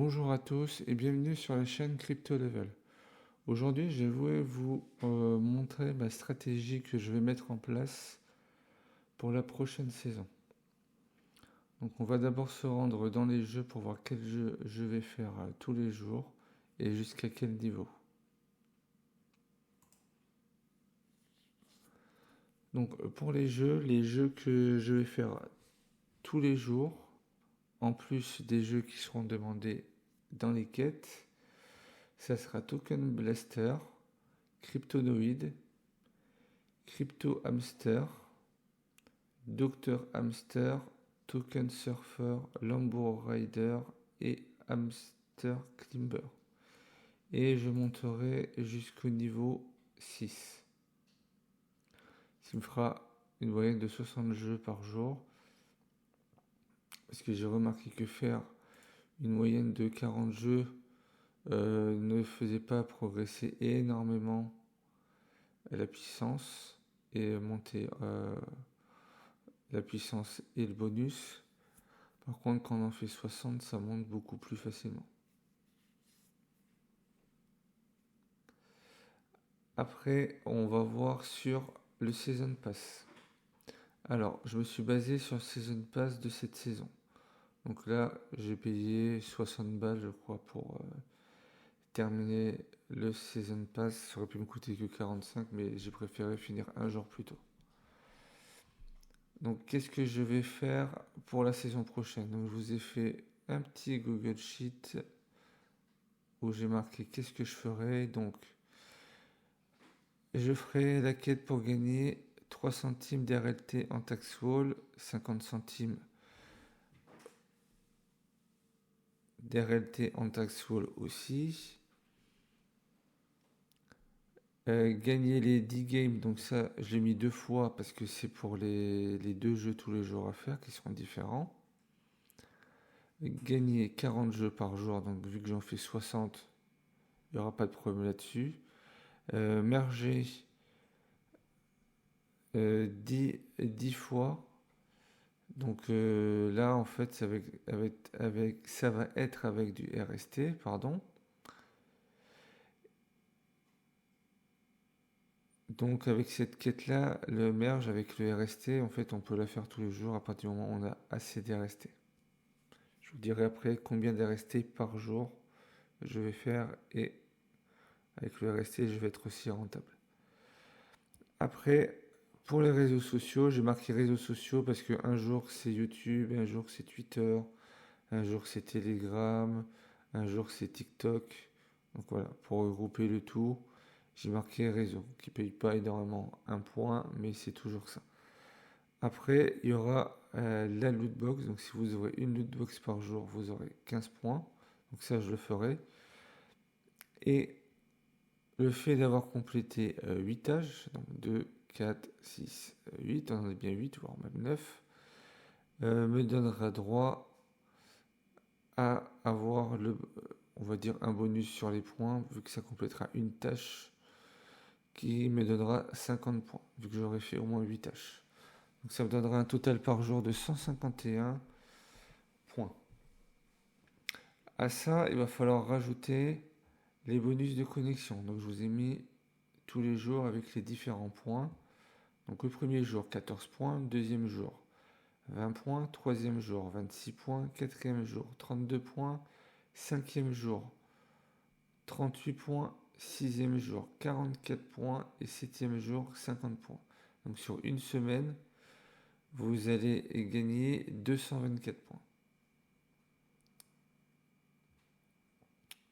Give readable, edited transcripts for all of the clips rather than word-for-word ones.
Bonjour à tous et bienvenue sur la chaîne Crypto Level. Aujourd'hui, je vais vous montrer ma stratégie que je vais mettre en place pour la prochaine saison. Donc, on va d'abord se rendre dans les jeux pour voir quel jeu je vais faire tous les jours et jusqu'à quel niveau. Donc, pour les jeux que je vais faire tous les jours, en plus des jeux qui seront demandés dans les quêtes, ça sera Token Blaster, Cryptonoid, Crypto Hamster, Dr Hamster, Token Surfer, Lambo Rider et Hamster Climber. Et je monterai jusqu'au niveau 6. Ce qui me fera une moyenne de 60 jeux par jour. Parce que j'ai remarqué que faire une moyenne de 40 jeux ne faisait pas progresser énormément la puissance et monter la puissance et le bonus. Par contre, quand on en fait 60, ça monte beaucoup plus facilement. Après, on va voir sur le Season Pass. Alors, je me suis basé sur le Season Pass de cette saison. Donc là, j'ai payé 60 balles, je crois, pour terminer le Season Pass. Ça aurait pu me coûter que 45, mais j'ai préféré finir un jour plus tôt. Donc, qu'est-ce que je vais faire pour la saison prochaine? Donc, je vous ai fait un petit Google Sheet où j'ai marqué qu'est-ce que je ferai. Donc, je ferai la quête pour gagner 3 centimes d'RLT en tax wall, 50 centimes d'RLT en tax wall aussi. Gagner les 10 games, donc ça je l'ai mis 2 fois parce que c'est pour les 2 jeux tous les jours à faire qui seront différents. Gagner 40 jeux par jour, donc vu que j'en fais 60, il n'y aura pas de problème là-dessus. Merger 10 fois. Donc là, en fait, ça va être avec du RST, pardon. Donc avec cette quête-là, le merge avec le RST, en fait, on peut la faire tous les jours à partir du moment où on a assez d'RST. Je vous dirai après combien d'RST par jour je vais faire et avec le RST, je vais être aussi rentable. Après, pour les réseaux sociaux, j'ai marqué réseaux sociaux parce qu'un jour c'est YouTube, un jour c'est Twitter, un jour c'est Telegram, un jour c'est TikTok. Donc voilà, pour regrouper le tout, j'ai marqué réseau, qui ne paye pas énormément un point, mais c'est toujours ça. Après, il y aura la lootbox. Donc si vous aurez une lootbox par jour, vous aurez 15 points. Donc ça, je le ferai. Et le fait d'avoir complété 8 tâches, donc 2, 4, 6, 8, on en a bien 8, voire même 9, me donnera droit à avoir on va dire un bonus sur les points, vu que ça complétera une tâche qui me donnera 50 points, vu que j'aurai fait au moins 8 tâches. Donc ça me donnera un total par jour de 151 points. À ça, il va falloir rajouter les bonus de connexion. Donc je vous ai mis tous les jours avec les différents points. Donc le premier jour 14 points, deuxième jour 20 points, troisième jour 26 points, quatrième jour 32 points, cinquième jour 38 points, sixième jour 44 points et septième jour 50 points. Donc sur une semaine, vous allez gagner 224 points.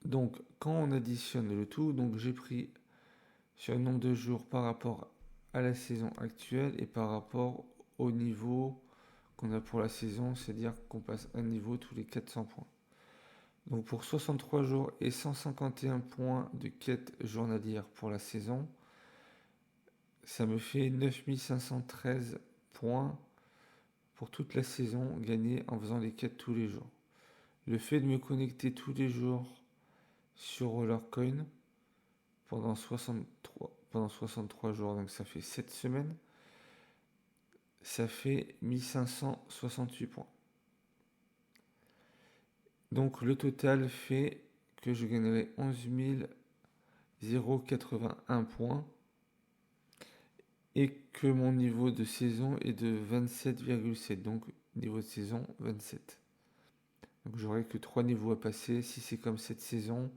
Donc quand on additionne le tout, donc j'ai pris sur le nombre de jours par rapport à la saison actuelle et par rapport au niveau qu'on a pour la saison, c'est-à-dire qu'on passe un niveau tous les 400 points. Donc pour 63 jours et 151 points de quête journalière pour la saison, ça me fait 9513 points pour toute la saison gagnée en faisant les quêtes tous les jours. Le fait de me connecter tous les jours sur Rollercoin pendant 63 jours, donc ça fait 7 semaines, ça fait 1568 points. Donc le total fait que je gagnerai 11 081 points et que mon niveau de saison est de 27,7. Donc niveau de saison 27. Donc j'aurai que 3 niveaux à passer. Si c'est comme cette saison,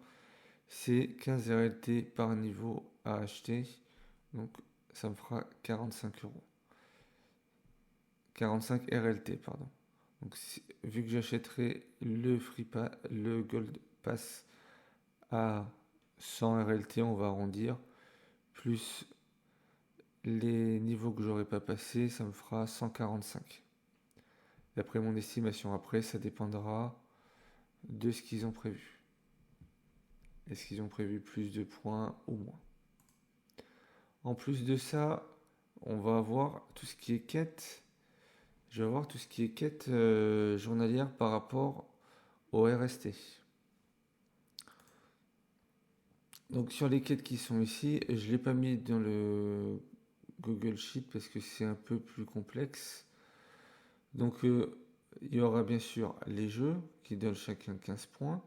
c'est 15 RLT par niveau à acheter. Donc ça me fera 45 euros. 45 RLT, pardon. Donc vu que j'achèterai le Gold Pass à 100 RLT, on va arrondir, plus les niveaux que j'aurais pas passés, ça me fera 145. D'après mon estimation, après, ça dépendra de ce qu'ils ont prévu. Est-ce qu'ils ont prévu plus de points ou moins? En plus de ça, on va avoir tout ce qui est quête. Je vais avoir tout ce qui est quête journalière par rapport au RST. Donc sur les quêtes qui sont ici, je ne l'ai pas mis dans le Google Sheet parce que c'est un peu plus complexe. Donc il y aura bien sûr les jeux qui donnent chacun 15 points.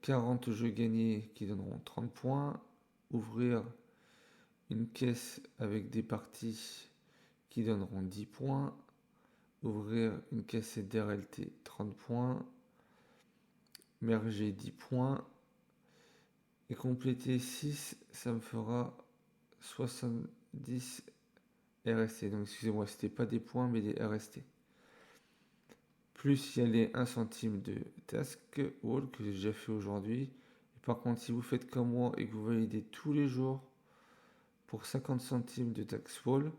40 jeux gagnés qui donneront 30 points. Ouvrir une caisse avec des parties qui donneront 10 points. Ouvrir une cassette d'RLT 30 points. Merger 10 points. Et compléter 6, ça me fera 70 RST. Donc excusez-moi, c'était pas des points mais des RST. Plus il y a les 1 centime de task wall que j'ai déjà fait aujourd'hui. Par contre, si vous faites comme moi et que vous validez tous les jours pour 50 centimes de task wall,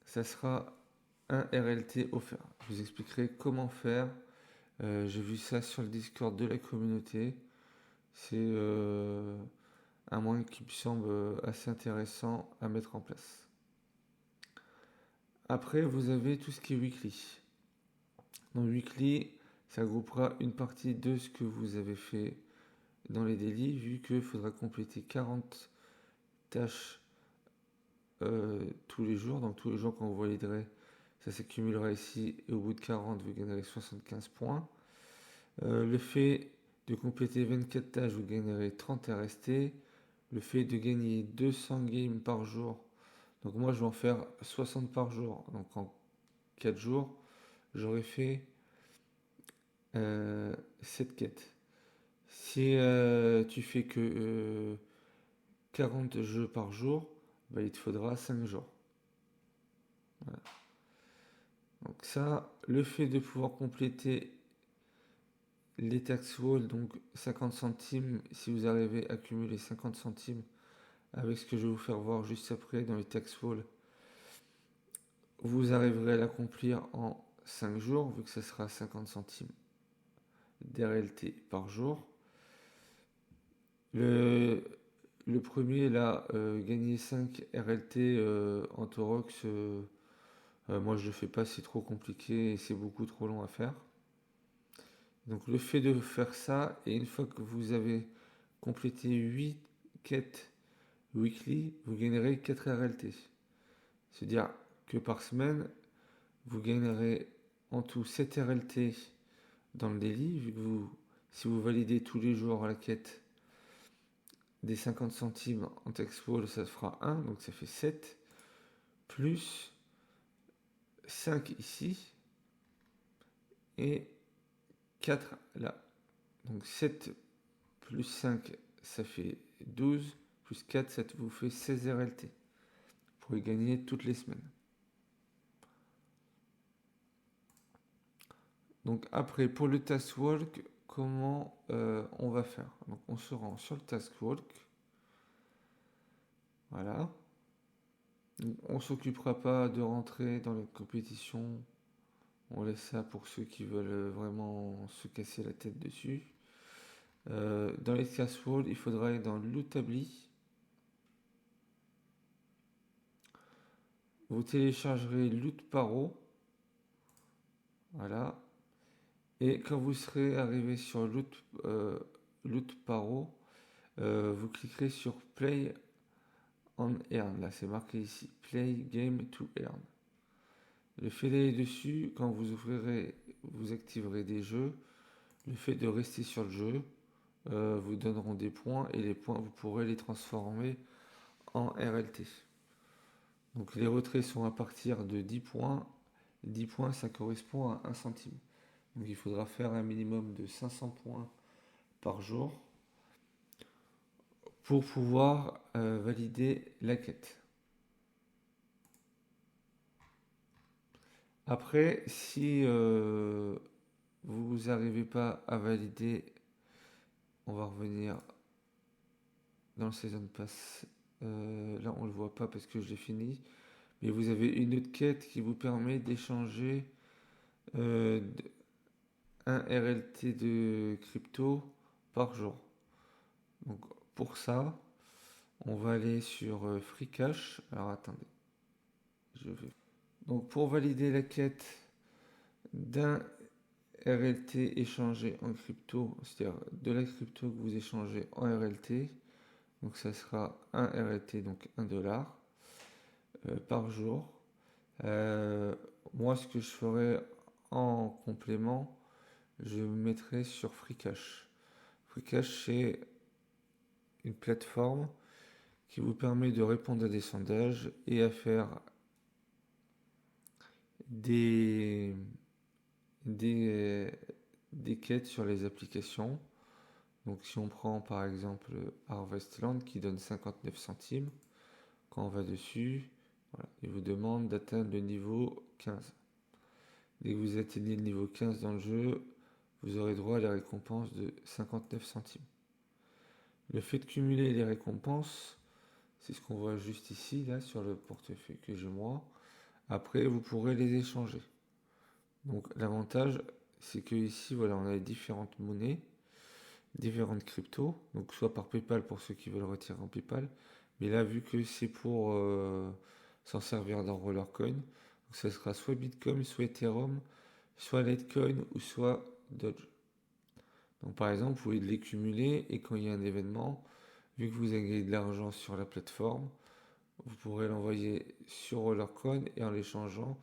ça sera un RLT offert. Je vous expliquerai comment faire. J'ai vu ça sur le Discord de la communauté. C'est un moyen qui me semble assez intéressant à mettre en place. Après, vous avez tout ce qui est weekly. Dans weekly, ça groupera une partie de ce que vous avez fait dans les délits, vu qu'il faudra compléter 40 tâches tous les jours. Donc tous les jours quand vous validerez, ça s'accumulera ici et au bout de 40, vous gagnerez 75 points. Le fait de compléter 24 tâches, vous gagnerez 30 RST. Le fait de gagner 200 games par jour, donc moi je vais en faire 60 par jour, donc en 4 jours, j'aurais fait 7 quêtes. Si tu fais que 40 jeux par jour, bah, il te faudra 5 jours. Voilà. Donc ça, le fait de pouvoir compléter les tax walls, donc 50 centimes, si vous arrivez à cumuler 50 centimes avec ce que je vais vous faire voir juste après dans les tax walls, vous arriverez à l'accomplir en 5 jours, vu que ça sera 50 centimes d'RLT par jour. Le premier, là, gagner 5 RLT en Torox, moi je le fais pas, c'est trop compliqué et c'est beaucoup trop long à faire. Donc le fait de faire ça, et une fois que vous avez complété 8 quêtes weekly, vous gagnerez 4 RLT. C'est-à-dire que par semaine, vous gagnerez en tout 7 RLT dans le daily, vu que si vous validez tous les jours la quête des 50 centimes en text wall, ça fera 1, donc ça fait 7, plus 5 ici, et 4 là. Donc 7 plus 5, ça fait 12, plus 4, ça vous fait 16 RLT. Vous pourrez gagner toutes les semaines. Donc après, pour le task walk, comment on va faire? Donc on se rend sur le task walk. Voilà. Donc, on ne s'occupera pas de rentrer dans les compétitions. On laisse ça pour ceux qui veulent vraiment se casser la tête dessus. Dans les task walls, il faudra aller dans l'outabli. Vous téléchargerez Loot.paro. Voilà. Et quand vous serez arrivé sur Loot.paro, vous cliquerez sur Play on Earn. Là, c'est marqué ici. Play Game to Earn. Le fait d'aller dessus, quand vous ouvrirez, vous activerez des jeux. Le fait de rester sur le jeu vous donneront des points et les points, vous pourrez les transformer en RLT. Donc les retraits sont à partir de 10 points. 10 points, ça correspond à 1 centime. Donc il faudra faire un minimum de 500 points par jour pour pouvoir valider la quête. Après, si vous n'arrivez pas à valider, on va revenir dans le Season Pass. Là, on ne le voit pas parce que je l'ai fini. Mais vous avez une autre quête qui vous permet d'échanger un RLT de crypto par jour. Donc pour ça, on va aller sur Free Cash. Alors attendez, je vais. Donc pour valider la quête d'un RLT échangé en crypto, c'est-à-dire de la crypto que vous échangez en RLT, donc ça sera un RLT, donc $1 par jour. Moi, ce que je ferai en complément, je me mettrai sur Free Cash. Free Cash, c'est une plateforme qui vous permet de répondre à des sondages et à faire des, des, des quêtes sur les applications. Donc si on prend par exemple Harvestland qui donne 59 centimes, quand on va dessus, voilà, il vous demande d'atteindre le niveau 15. Dès que vous atteignez le niveau 15 dans le jeu, vous aurez droit à la récompense de 59 centimes. Le fait de cumuler les récompenses, c'est ce qu'on voit juste ici, là, sur le portefeuille que j'ai moi. Après, vous pourrez les échanger. Donc l'avantage, c'est que ici, voilà, on a les différentes monnaies, différentes cryptos. Donc soit par PayPal pour ceux qui veulent retirer en PayPal. Mais là, vu que c'est pour s'en servir dans Rollercoin, donc ça sera soit Bitcoin, soit Ethereum, soit Litecoin ou soit Doge. Donc par exemple, vous pouvez les cumuler et quand il y a un événement, vu que vous avez gagné de l'argent sur la plateforme, vous pourrez l'envoyer sur Rollercoin et en l'échangeant,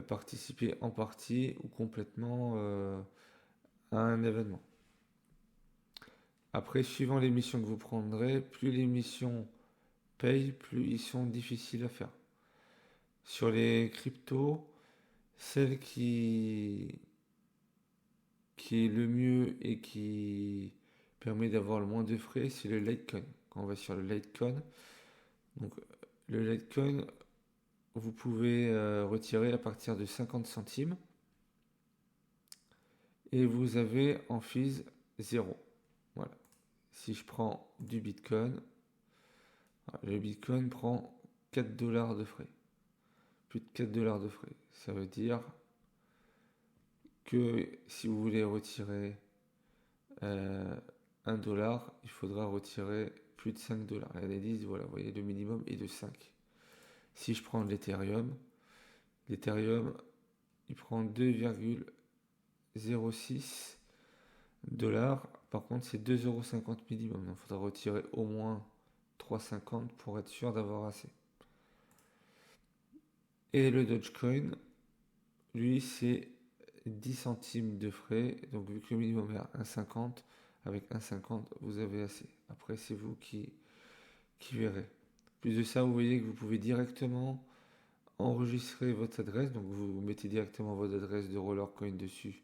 participer en partie ou complètement à un événement. Après, suivant les missions que vous prendrez, plus les missions payent, plus ils sont difficiles à faire. Sur les cryptos, celle qui est le mieux et qui permet d'avoir le moins de frais, c'est le Litecoin. Quand on va sur le Litecoin, donc le Litecoin, vous pouvez retirer à partir de 50 centimes et vous avez en fees 0. Voilà. Si je prends du Bitcoin, le Bitcoin prend 4 dollars de frais. Plus de 4 dollars de frais. Ça veut dire que si vous voulez retirer 1 dollar, il faudra retirer plus de 5 dollars. L'analyse, voilà, vous voyez, le minimum est de 5. Si je prends l'Ethereum, il prend 2,06 dollars. Par contre, c'est 2,50 € minimum. Donc, il faudra retirer au moins 3,50 pour être sûr d'avoir assez. Et le Dogecoin, lui, c'est 10 centimes de frais. Donc, vu que le minimum est à 1,50, avec 1,50, vous avez assez. Après, c'est vous qui verrez. Plus de ça, vous voyez que vous pouvez directement enregistrer votre adresse. Donc, vous mettez directement votre adresse de Rollercoin dessus,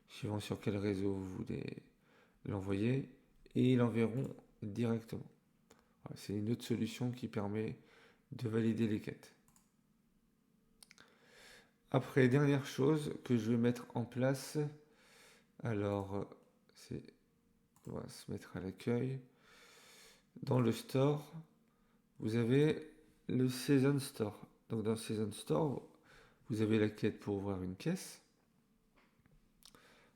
suivant sur quel réseau vous voulez l'envoyer. Et ils l'enverront directement. Voilà, c'est une autre solution qui permet de valider les quêtes. Après, dernière chose que je vais mettre en place, alors on va se mettre à l'accueil. Dans le store, vous avez le Season Store. Donc dans le Season Store, vous avez la quête pour ouvrir une caisse.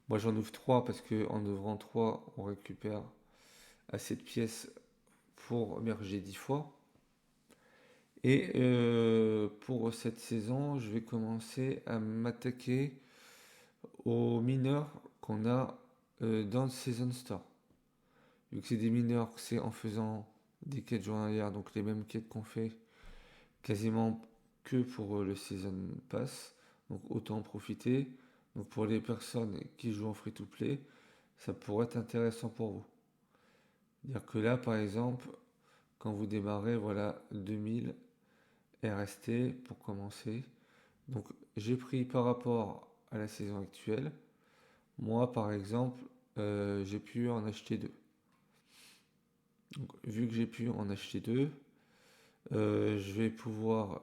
Moi j'en ouvre 3 parce qu'en ouvrant 3, on récupère assez de pièces pour merger 10 fois. Et pour cette saison, je vais commencer à m'attaquer aux mineurs qu'on a dans le Season Store. Vu que c'est des mineurs, c'est en faisant des quêtes journalières, donc les mêmes quêtes qu'on fait quasiment que pour le Season Pass. Donc autant en profiter. Donc pour les personnes qui jouent en free-to-play, ça pourrait être intéressant pour vous. C'est-à-dire que là, par exemple, quand vous démarrez, voilà, 2000 RST pour commencer. Donc, j'ai pris par rapport à la saison actuelle. Moi, par exemple, j'ai pu en acheter deux. Donc, vu que j'ai pu en acheter deux, je vais pouvoir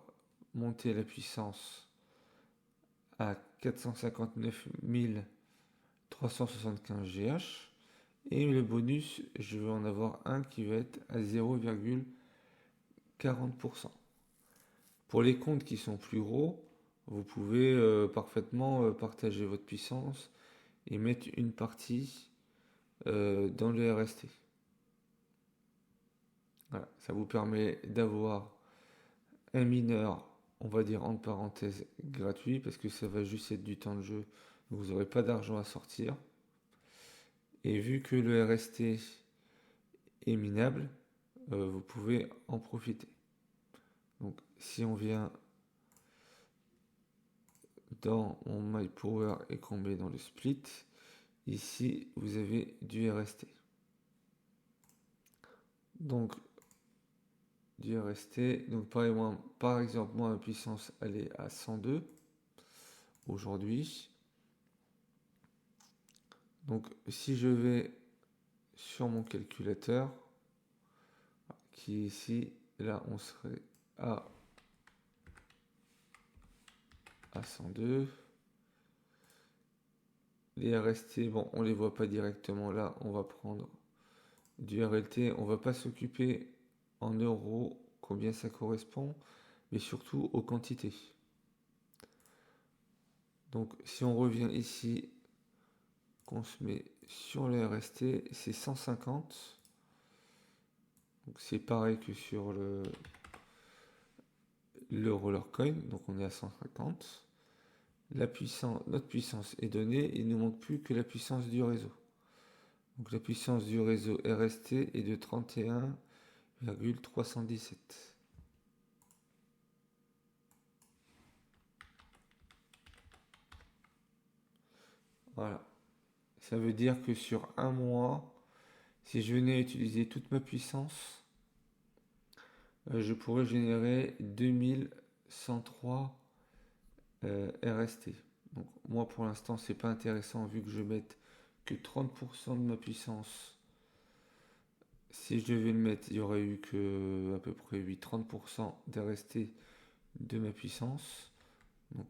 monter la puissance à 459 375 GH. Et le bonus, je vais en avoir un qui va être à 0,40%. Pour les comptes qui sont plus gros, vous pouvez parfaitement partager votre puissance et mettre une partie dans le RST. Voilà, ça vous permet d'avoir un mineur, on va dire entre parenthèses, gratuit, parce que ça va juste être du temps de jeu, donc vous n'aurez pas d'argent à sortir. Et vu que le RST est minable, vous pouvez en profiter. Donc si on vient dans mon My Power et qu'on met dans le split, ici vous avez du RST. Donc du RST, donc par exemple moi ma puissance elle est à 102 aujourd'hui. Donc si je vais sur mon calculateur, qui est ici, là on serait à 102. Les RST, bon, on les voit pas directement là, on va prendre du RLT, on va pas s'occuper en euros combien ça correspond, mais surtout aux quantités. Donc si on revient ici, qu'on se met sur le RST, c'est 150. Donc c'est pareil que sur le roller coin, donc on est à 150. Notre puissance est donnée, il ne nous manque plus que la puissance du réseau. Donc la puissance du réseau RST est de 31,317. Voilà. Ça veut dire que sur un mois, si je venais à utiliser toute ma puissance, je pourrais générer 2103 RST. Donc moi pour l'instant c'est pas intéressant vu que je mette que 30% de ma puissance. Si je devais le mettre, il y aurait eu que à peu près 30% d'RST de ma puissance. Donc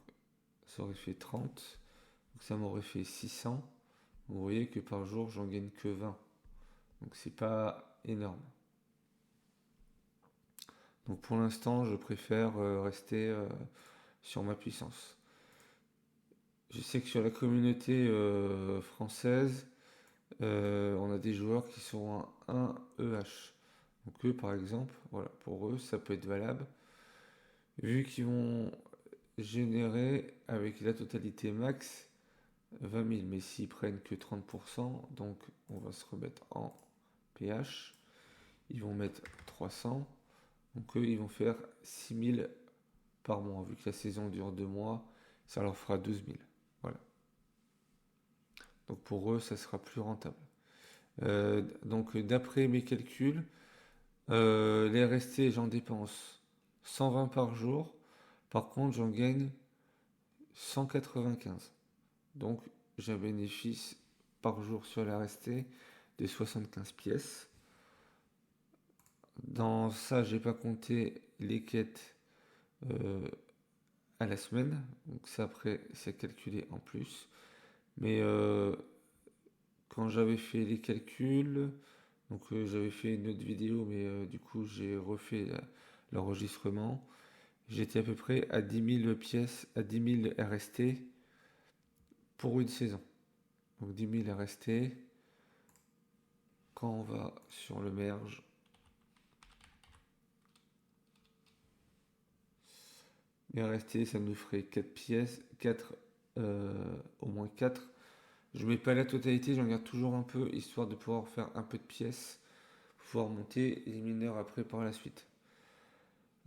ça aurait fait 30. Donc ça m'aurait fait 600. Vous voyez que par jour j'en gagne que 20. Donc c'est pas énorme. Donc pour l'instant je préfère rester sur ma puissance. Je sais que sur la communauté française, on a des joueurs qui sont à 1 EH. Donc eux par exemple, voilà, pour eux ça peut être valable. Vu qu'ils vont générer avec la totalité max 20 000, mais s'ils prennent que 30%, donc on va se remettre en PH, ils vont mettre 300, donc eux ils vont faire 6 000 par mois, vu que la saison dure 2 mois, ça leur fera 12 000. Voilà. Donc pour eux, ça sera plus rentable. Donc d'après mes calculs, les RST, j'en dépense 120 par jour. Par contre, j'en gagne 195. Donc j'ai un bénéfice par jour sur les RST de 75 pièces. Dans ça, j'ai pas compté les quêtes à la semaine. Donc ça après, c'est calculé en plus. Mais quand j'avais fait les calculs, donc j'avais fait une autre vidéo, mais du coup j'ai refait l'enregistrement. J'étais à peu près à 10 000 pièces, à 10 000 RST pour une saison. Donc 10 000 RST. Quand on va sur le merge, les RST ça nous ferait 4 pièces, 4, au moins 4. Je mets pas la totalité, j'en garde toujours un peu, histoire de pouvoir faire un peu de pièces, pouvoir monter les mineurs après par la suite.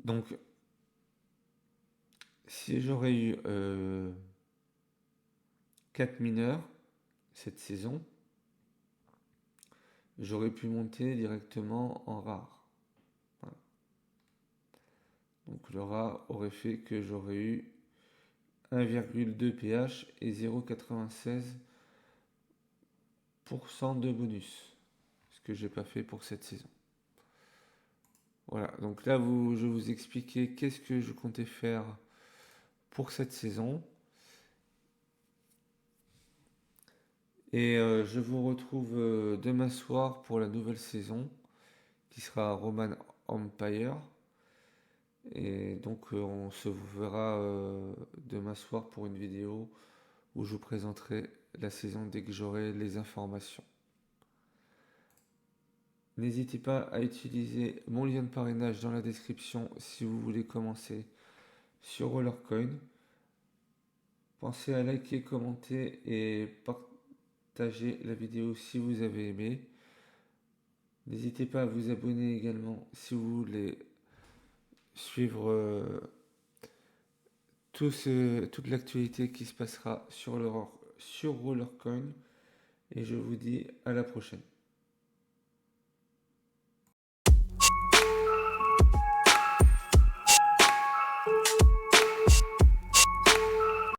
Donc, si j'aurais eu 4 mineurs cette saison, j'aurais pu monter directement en rare. Voilà. Donc le rare aurait fait que j'aurais eu 1,2 pH et 0,96% de bonus. Ce que j'ai pas fait pour cette saison. Voilà, donc là je vous expliquais qu'est-ce que je comptais faire pour cette saison. Et je vous retrouve demain soir pour la nouvelle saison qui sera Roman Empire. Et donc on se verra demain soir pour une vidéo où je vous présenterai la saison dès que j'aurai les informations. N'hésitez pas à utiliser mon lien de parrainage dans la description si vous voulez commencer sur Rollercoin. Pensez à liker, commenter et partager la vidéo si vous avez aimé. N'hésitez pas à vous abonner également si vous voulez suivre toute l'actualité qui se passera sur Rollercoin. Et je vous dis à la prochaine.